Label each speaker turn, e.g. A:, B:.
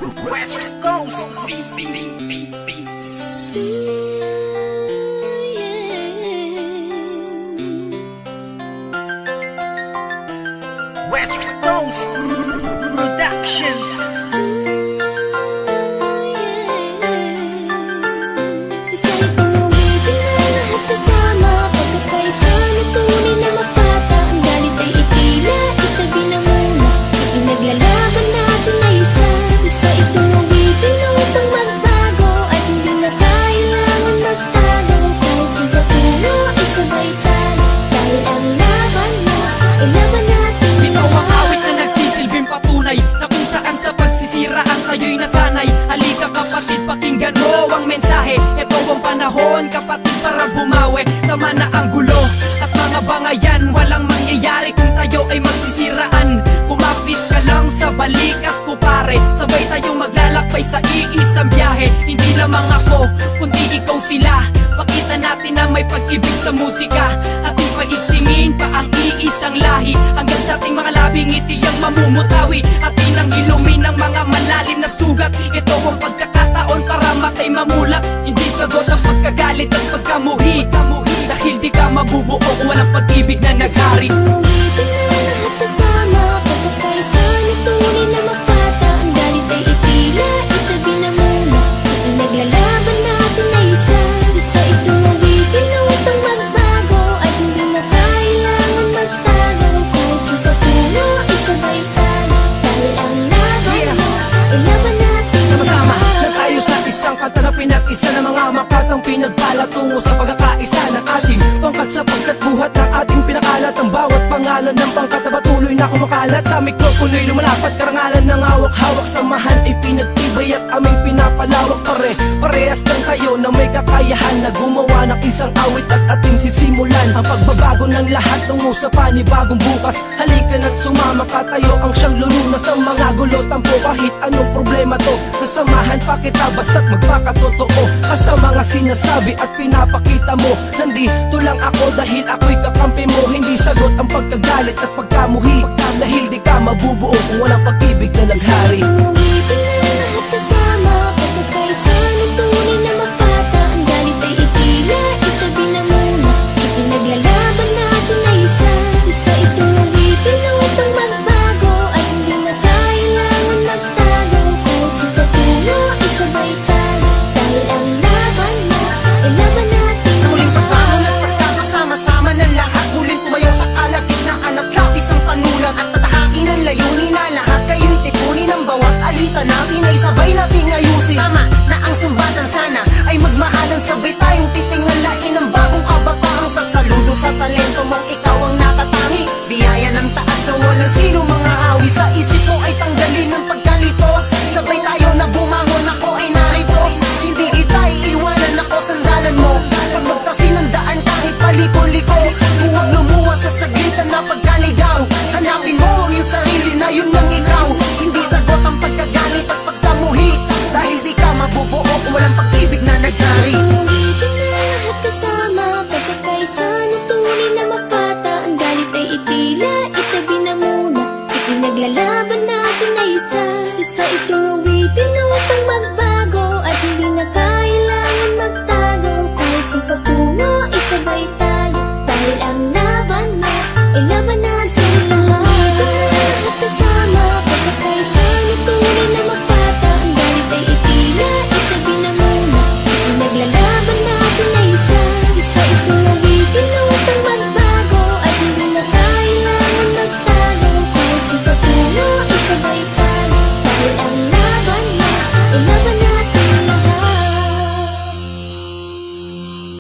A: West Coast Beats. West Coast Productions.
B: Isa itong awitin na lahat kasama, pagkakaisa na tunay na mapata. Ang galit ay itila, itabi na muna, ipinaglalaban natin na isa. Isa itong awitin na upang magbago, at hindi na kailangan magtago. Kahit sa patungo ay sabay tayo, dahil ang laban mo ay laban natin.
C: Ikaw ang awit na nagsisilbing patunay na kung saan sa pagsisiraan tayo'y nasanay. Halika kapatid, pakinggan mo ang mensahe. Ito ang panahon kapatid para bumawi. Tama na ang gulo at mga bangayan, walang mangyayari kung tayo ay magsisiraan. Kumapit ka lang sa balikat ko pare, sabay tayong maglalakbay sa iisang biyahe. Hindi lamang ako, kundi ikaw sila. Pakita natin na may pag-ibig sa musika, ating paitingin pa ang iisang lahi. Hanggang sa ating mga labing ngiti ang mamumutawi, atin ang ilumin ng mga malalim na sugat. Ito ang pagkakataon para matay mamulat. Hindi sagot ang pagkagalit at pagkamuhi, dahil di ka mabubuo kung walang pag-ibig na naghari.
B: Awitin na lahat kasama, pagkakaisa na tunay na mapata. Ang galit ay itila, itabi na muna, ipinaglalaban natin na isa. Isa itong awitin na upang magbago, at hindi na kailangan magtago. Kahit sa patungo ay sabay tayo, dahil ang laban mo ay laban natin.
C: Sama-sama na tayo sa isang kanta na pinag-isa ng mga makatang pinagpala tungo sa pagkakaisa ng ating pangkat, sapagkat buhat ng ating pinakalat. Ang bawat pangalan ng pangkat na patuloy na kumakalat sa mikropono'y lumalapat. Karangalan ng hawak-hawak, samahan ay pinagtibay at aming pinapalawak. Parehas lang tayo na may kakayahan na gumawa ng isang awit at ating sisimulan ang pagbabago ng lahat tungo sa panibagong bukas. Halika na't sumama ka, tayo ang siyang lulunas ng mga gulo. Tampo kahit anong problema to, nasamahan pa kita basta't magpakatotoo ka sa mga sinasabi at pinapakita mo. Nandito lang ako dahil ako'y kakampi mo. Hindi sagot ang pagkagalit at pagkamuhi, dahil di ka mabubuo kung walang pag-ibig na naghari.